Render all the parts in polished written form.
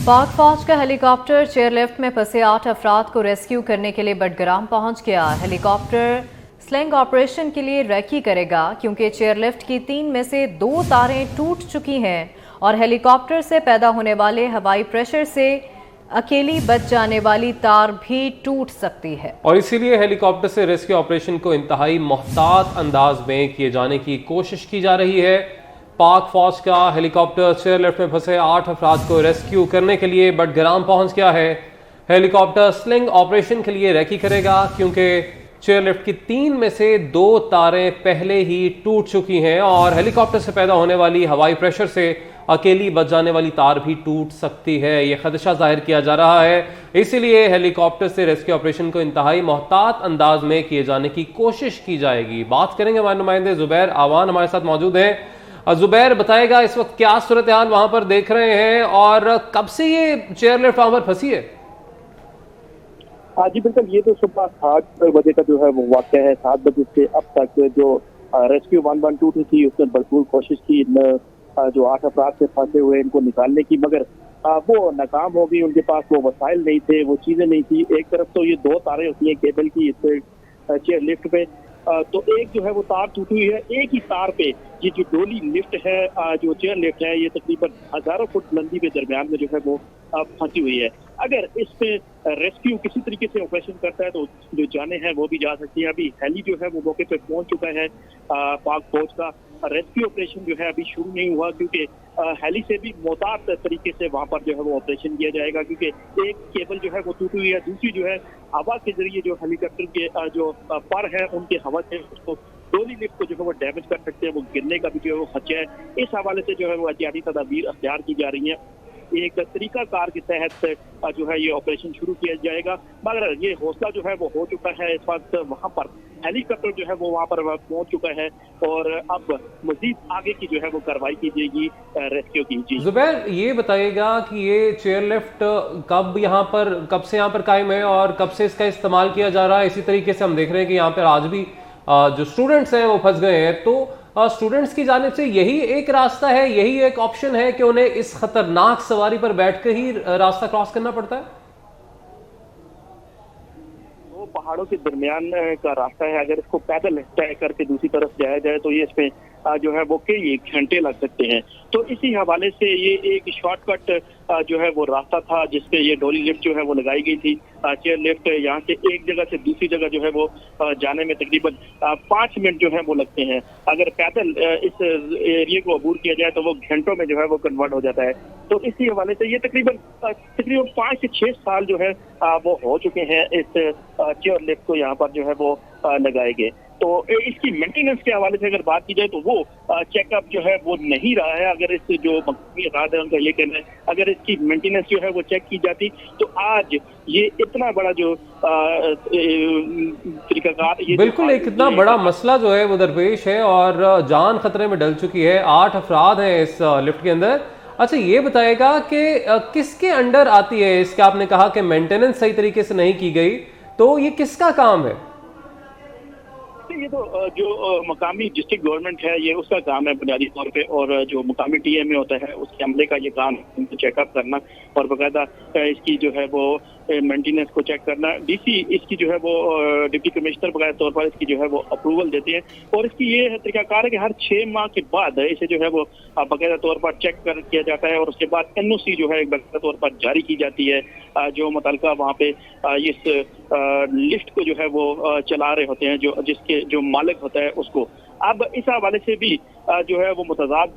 पाक फौज का हेलीकॉप्टर चेयरलिफ्ट में फंसे 8 अफराद को रेस्क्यू करने के लिए बडग्राम पहुंच गया। हेलीकॉप्टर स्लिंग ऑपरेशन के लिए रेकी करेगा क्योंकि चेयरलिफ्ट की 3 में से 2 तारें टूट चुकी हैं और हेलीकॉप्टर से पैदा होने वाले हवाई प्रेशर से अकेली बच जाने वाली तार भी टूट सकती है और इसीलिए हेलीकॉप्टर से रेस्क्यू ऑपरेशन को इंतहाई मोहतात अंदाज में किए जाने की कोशिश की जा रही है। पाक फौज का हेलीकॉप्टर चेयरलिफ्ट में फंसे 8 अफराद को रेस्क्यू करने के लिए बडग्राम पहुंच गया है। हेलीकॉप्टर स्लिंग ऑपरेशन के लिए रेकी करेगा क्योंकि चेयरलिफ्ट की 3 में से 2 तारें पहले ही टूट चुकी हैं और हेलीकॉप्टर से पैदा होने वाली हवाई प्रेशर से अकेली बच जाने वाली तार भी टूट सकती है। यह खदशा जाहिर किया जा रहा है, इसीलिए हेलीकॉप्टर से रेस्क्यू ऑपरेशन को इंतहाई मोहतात अंदाज में किए जाने की कोशिश की जाएगी। बात करेंगे हमारे नुमाइंदे जुबैर आवान हमारे साथ मौजूद हैं। जुबैर बताएगा इस वक्त क्या सूरत हाल वहां पर देख रहे हैं और कब से ये चेयरलिफ्ट वहां पर फंसी है? जी बिल्कुल, ये तो सुबह 7 बजे का जो है वो वाक़या है। 7 बजे से अब तक जो रेस्क्यू 112 थी उसने भरपूर कोशिश की जो 8 अफराद से फंसे हुए इनको निकालने की, मगर वो नाकाम हो गई। उनके पास वो वसाइल नहीं थे, वो चीजें नहीं थी। एक तरफ तो ये 2 तारें होती हैं केबल की इस चेयर लिफ्ट पे, तो एक जो है वो तार टूटी हुई है। एक ही तार पे ये जो डोली लिफ्ट है, जो चेयर लिफ्ट है, ये तकरीबन हजारों फुट लंबी के दरमियान में जो है वो फंसी हुई है। अगर इस पे रेस्क्यू किसी तरीके से ऑपरेशन करता है तो जो जाने हैं वो भी जा सकती है। अभी हेली जो है वो मौके पे पहुंच चुका है पाक फौज का। रेस्क्यू ऑपरेशन जो है अभी शुरू नहीं हुआ क्योंकि हेली से भी मोहतात तरीके से वहां पर जो है वो ऑपरेशन किया जाएगा, क्योंकि एक केबल जो है वो टूटी हुई है, दूसरी जो है हवा के जरिए जो हेलीकॉप्टर के जो पर है उनके हवा से उसको डोली लिफ्ट को जो है वो डैमेज कर सकते हैं, वो गिरने का भी जो है वो खतरा है। इस हवाले से जो है वो एहतियाती तदाबीर अख्तियार की जा रही है। एक तरीकाकार के तहत जो है ये ऑपरेशन शुरू किया जाएगा, मगर ये हौसला जो है वो हो चुका है। इस वक्त वहां पर हेलीकॉप्टर जो है वो वहां पर पहुंच चुका है और अब मजीद आगे की जो है वो कार्रवाई की जाएगी रेस्क्यू की। जी जुबैर, ये बताइएगा कि ये चेयरलिफ्ट कब से यहाँ पर कायम है और कब से इसका इस्तेमाल किया जा रहा है? इसी तरीके से हम देख रहे हैं कि यहाँ पर आज भी जो स्टूडेंट्स हैं वो फंस गए हैं, तो स्टूडेंट्स की जानिब से यही एक रास्ता है, यही एक ऑप्शन है कि उन्हें इस खतरनाक सवारी पर बैठकर ही रास्ता क्रॉस करना पड़ता है? वो पहाड़ों के दरमियान का रास्ता है। अगर इसको पैदल तय करके दूसरी तरफ जाया जाए तो ये इसमें जो है वो कई घंटे लग सकते हैं। तो इसी हवाले से ये एक शॉर्टकट जो है वो रास्ता था जिसपे ये डोली लिफ्ट जो है वो लगाई गई थी। चेयर लिफ्ट यहाँ से एक जगह से दूसरी जगह जो है वो जाने में तकरीबन 5 मिनट जो है वो लगते हैं। अगर पैदल इस एरिया को अबूर किया जाए तो वो घंटों में जो है वो कन्वर्ट हो जाता है। तो इसी हवाले से ये तकरीबन 5 से 6 साल जो है वो हो चुके हैं इस चेयर लिफ्ट को यहाँ पर जो है वो लगाए गए। तो इसकी मेंटेनेंस के हवाले से अगर बात की जाए तो वो चेकअप जो है वो नहीं रहा है। अगर इस जो मकामी अफराद है उनका ये कहना है अगर इसकी मेंटेनेंस जो है वो चेक की जाती तो आज ये इतना बड़ा जो तरीकाकार बिल्कुल एक इतना बड़ा मसला जो है वो दरपेश है और जान खतरे में डल चुकी है। 8 अफराद हैं इस लिफ्ट के अंदर। अच्छा, ये बताएगा कि किसके अंडर आती है इसके? आपने कहा कि मेंटेनेंस सही तरीके से नहीं की गई, तो ये किसका काम है? ये तो जो मकामी डिस्ट्रिक्ट गवर्नमेंट है ये उसका काम है बुनियादी तौर पे, और जो मकामी टीएमए होता है उसके अमले का ये काम है चेकअप करना और बाकायदा इसकी जो है वो मेंटेनेंस को चेक करना। डीसी इसकी जो है वो डिप्टी कमिश्नर बाकायदा तौर पर इसकी जो है वो अप्रूवल देते हैं और इसकी ये तरीकाकार है कि हर 6 माह के बाद इसे जो है वो बाकायदा तौर पर चेक किया जाता है और उसके बाद एनओसी जो है बाकायदा तौर पर जारी की जाती है जो मुतलका वहाँ पे इस लिफ्ट को जो है वो चला रहे होते हैं, जिसके जो मालिक होता है उसको। अब इस हवाले से भी जो है वो मुतजाद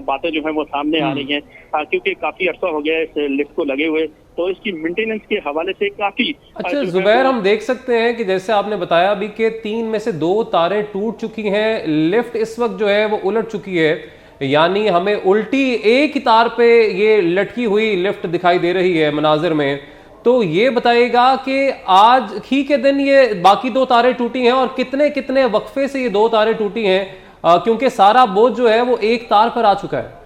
बातें जो है वो सामने आ रही हैं क्योंकि काफी अर्सा हो गया इस लिफ्ट को लगे हुए, तो इसकी मेंटेनेंस के हवाले से काफी। अच्छा जुबैर, हम देख सकते हैं कि जैसे आपने बताया अभी कि 3 में से 2 तारें टूट चुकी हैं, लिफ्ट इस वक्त जो है वो उलट चुकी है, यानी हमें उल्टी एक ही तार पे ये लटकी हुई लिफ्ट दिखाई दे रही है मनाजिर में। तो ये बताइएगा कि आज ही के दिन ये बाकी 2 तारें टूटी हैं और कितने कितने वक्फे से ये 2 तारें टूटी हैं, क्योंकि सारा बोझ जो है वो एक तार पर आ चुका है।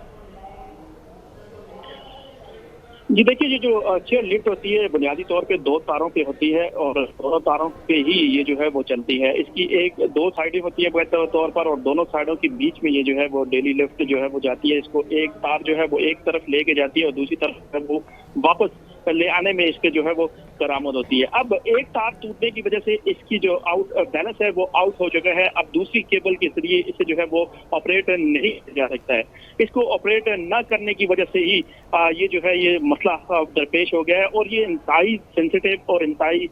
जी देखिए, ये जो चेयर लिफ्ट होती है बुनियादी तौर पे 2 तारों पे होती है और दोनों तारों पे ही ये जो है वो चलती है। इसकी 2 साइडें होती है बुनियादी तौर पर और दोनों साइडों के बीच में ये जो है वो डेली लिफ्ट जो है वो जाती है। इसको एक तार जो है वो एक तरफ लेके जाती है और दूसरी तरफ है वो वापस ले आने में इसके जो है वो करामद होती है। अब एक तार टूटने की वजह से इसकी जो आउट बैलेंस है वो आउट हो चुका है। अब दूसरी केबल के जरिए इसे जो है वो ऑपरेट नहीं किया जा सकता है। इसको ऑपरेट न करने की वजह से ही ये जो है ये मसला दरपेश हो गया है और ये इंतहाई सेंसिटिव और इंतहाई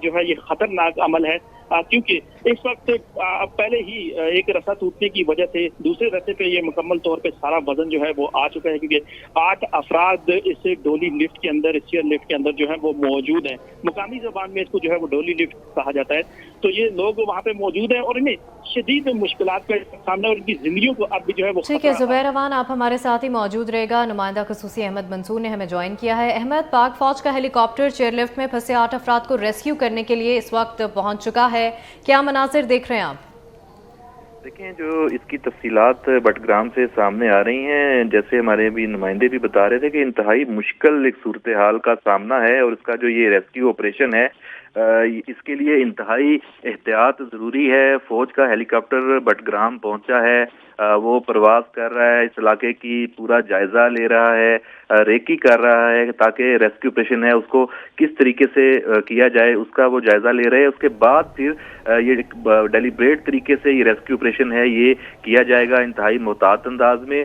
जो है ये खतरनाक अमल है, क्योंकि इस वक्त पहले ही एक रस्सा टूटने की वजह से दूसरे रस्से पे ये मुकम्मल तौर पे सारा वजन जो है वो आ चुका है, क्योंकि 8 अफराद इस डोली लिफ्ट के अंदर, इस चेयर लिफ्ट के अंदर जो है वो मौजूद है। मुकामी जबान में इसको जो है वो डोली लिफ्ट कहा जाता है। तो ये लोग वहाँ पे मौजूद हैं और इन्हें शदीद मुश्किलात का सामना और उनकी जिंदगियों को अब भी जो है वो ठीक है जुबैर अमान, आप हमारे साथ ही मौजूद रहेगा। नुमाइंदा खसूसी अहमद मंसूर ने हमें ज्वाइन किया है। अहमद, पाक फौज का हेलीकॉप्टर चेयरलिफ्ट में फंसे 8 अफराद को रेस्क्यू करने के लिए इस वक्त पहुंच चुका है, क्या मनाजिर देख रहे हैं आप? देखें, जो इसकी तफसीलात बटग्राम से सामने आ रही हैं, जैसे हमारे भी नुमाइंदे भी बता रहे थे कि इंतहाई मुश्किल एक सूरत हाल का सामना है और इसका जो ये रेस्क्यू ऑपरेशन है इसके लिए इंतहाई एहतियात ज़रूरी है। फौज का हेलीकॉप्टर बटग्राम पहुंचा है, वो प्रवास कर रहा है, इस इलाके की पूरा जायजा ले रहा है, रेकी कर रहा है ताकि रेस्क्यू ऑपरेशन है उसको किस तरीके से किया जाए उसका वो जायजा ले रहे हैं। उसके बाद फिर ये डेलिब्रेट तरीके से ये रेस्क्यू ऑपरेशन है ये किया जाएगा इंतहाई मोहतात अंदाज में।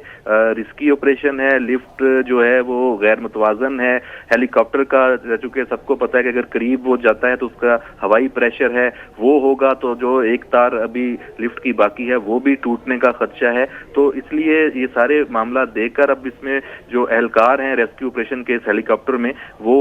रिस्की ऑपरेशन है, लिफ्ट जो है वो गैर मुतवाजन है। हेलीकॉप्टर का चूंकि सबको पता है कि अगर करीब वो जाता है तो उसका हवाई प्रेशर है वो होगा, तो जो एक तार अभी लिफ्ट की बाकी है वो भी टूटने का खदशा है। तो इसलिए ये सारे मामला देखकर अब इसमें जो एहलकार हैं रेस्क्यू ऑपरेशन के इस हेलीकॉप्टर में वो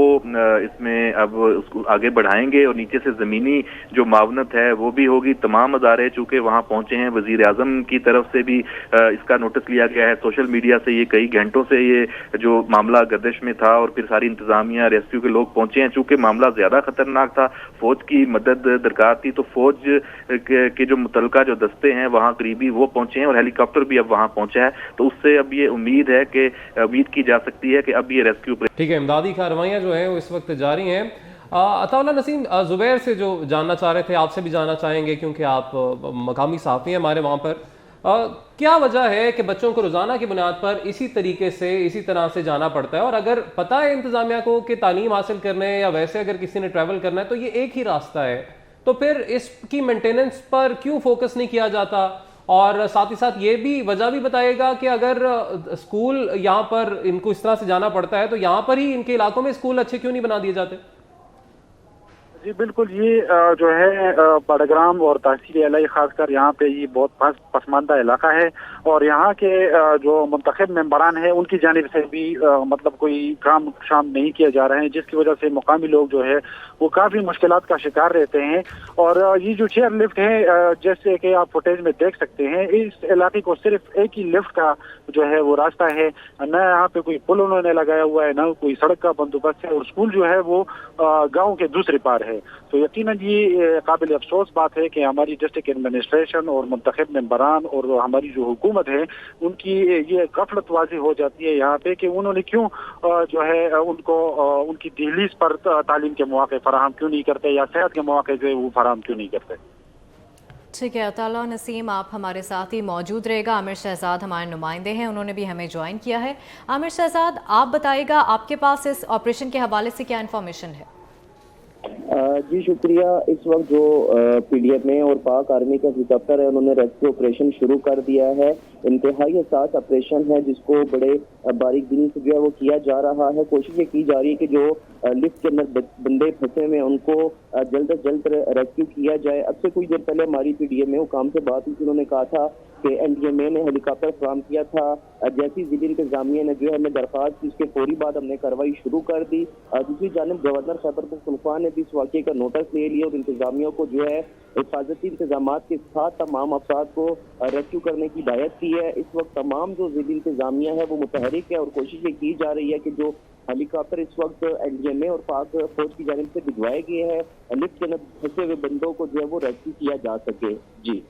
इसमें अब उसको आगे बढ़ाएंगे और नीचे से जमीनी जो मावनत है वो भी होगी। तमाम अदारे चूंकि वहां पहुंचे हैं, वजीर आजम की तरफ से भी इसका नोटिस लिया गया है, सोशल मीडिया से ये कई घंटों से ये जो मामला गर्दिश में था और फिर सारी इंतजामिया रेस्क्यू के लोग पहुंचे हैं। चूंकि मामला ज्यादा खतरनाक था, फौज की मदद दरकार थी, तो फौज के जो मुतलका जो दस्ते हैं वहां करीबी वो पहुंचे हैं और हेलीकॉप्टर भी अब वहां पहुंचा है। तो उससे अब ये उम्मीद की जा सकती है कि अब ये रेस्क्यू। ठीक है, इमदादी कार्रवाइयां जो है वो इस वक्त जारी हैं। अताउल्लाह नसीम, जुबैर से जो जानना चाह रहे थे आपसे भी जानना चाहेंगे क्योंकि आप मकामी सहाफ़ी हैं हमारे वहाँ पर। क्या वजह है कि बच्चों को रोज़ाना की बुनियाद पर इसी तरीके से इसी तरह से जाना पड़ता है, और अगर पता है इंतज़ामिया को कि तालीम हासिल करने या वैसे अगर किसी ने ट्रैवल करना है तो ये एक ही रास्ता है, तो फिर इसकी मेंटेनेंस पर क्यों फोकस नहीं किया जाता? और साथ ही साथ ये भी वजह भी बताएगा कि अगर स्कूल यहाँ पर इनको इस तरह से जाना पड़ता है तो यहाँ पर ही इनके इलाकों में स्कूल अच्छे क्यों नहीं बना दिए जाते? जी बिल्कुल, ये जो है बड़ग्राम और तहसील एलाई खासकर यहाँ पे ये बहुत पसमानदा इलाका है और यहाँ के जो मुंतखब मेंबरान हैं उनकी जानिब से भी मतलब कोई काम शाम नहीं किया जा रहे हैं, जिसकी वजह से मुकामी लोग जो है वो काफ़ी मुश्किलात का शिकार रहते हैं। और ये जो चेयर लिफ्ट है जैसे कि आप फुटेज में देख सकते हैं, इस इलाके को सिर्फ एक ही लिफ्ट का जो है वो रास्ता है, न यहाँ पे कोई पुल उन्होंने लगाया हुआ है, न कोई सड़क का बंदोबस्त है और स्कूल जो है वो गाँव के दूसरे पार है। तो यकीनन ये काबिल अफसोस बात है कि हमारी डिस्ट्रिक्ट एडमिनिस्ट्रेशन और मुंतखब मेंबरान और हमारी जो हुकूमत है उनकी ये गफलतबाजी हो जाती है यहाँ पे कि उन्होंने क्यों जो है उनको उनकी दहलीज पर तालीम के मौके फराहम क्यों नहीं करते या सेहत के मौके जो है वो फराहम क्यों नहीं करते। ठीक है अताउल्लाह नसीम, आप हमारे साथ ही मौजूद रहेगा। आमिर शहजाद हमारे नुमाइंदे हैं, उन्होंने भी हमें ज्वाइन किया है। आमिर शहजाद, आप बताइएगा आपके पास इस ऑपरेशन के हवाले से क्या इन्फॉर्मेशन है? जी शुक्रिया। इस वक्त जो पीडीएफ में और पाक आर्मी का हेलीकॉप्टर है उन्होंने रेस्क्यू ऑपरेशन शुरू कर दिया है। इंतहाई हसास ऑपरेशन है जिसको बड़े बारीक बिनी से जो है वो किया जा रहा है। कोशिशें की जा रही है कि जो लिफ्ट के अंदर बंदे फंसे हुए उनको जल्द से जल्द रेस्क्यू किया जाए। अब से कुछ देर पहले हमारी पीडीएफ में हुकाम से बात हुई थी, उन्होंने कहा था कि एनडीएमए ने हेलीकॉप्टर फराहम किया था। जैसी जिले इंतजामिया ने जो है हमें दरख्वास्त की, उसके फौरी बाद हमने कार्रवाई शुरू कर दी। दूसरी जानब गवर्नर खैबर पख्तूनख्वा ने भी इस वाक़े का नोटिस ले लिया और इंतजामिया को जो है हिफाजती इंतजाम के साथ तमाम अफराद को रेस्क्यू करने की हिदायत की है। इस वक्त तमाम जो जिले इंतजामिया है वो मुतहरिक है और कोशिशें की जा रही है कि जो हेलीकॉप्टर इस वक्त एनडीएमए और पाक फौज की जानिब से भिजवाए गए हैं, लिफ्ट के अंदर फंसे हुए बंदों को जो है वो रेस्क्यू किया जा सके। जी।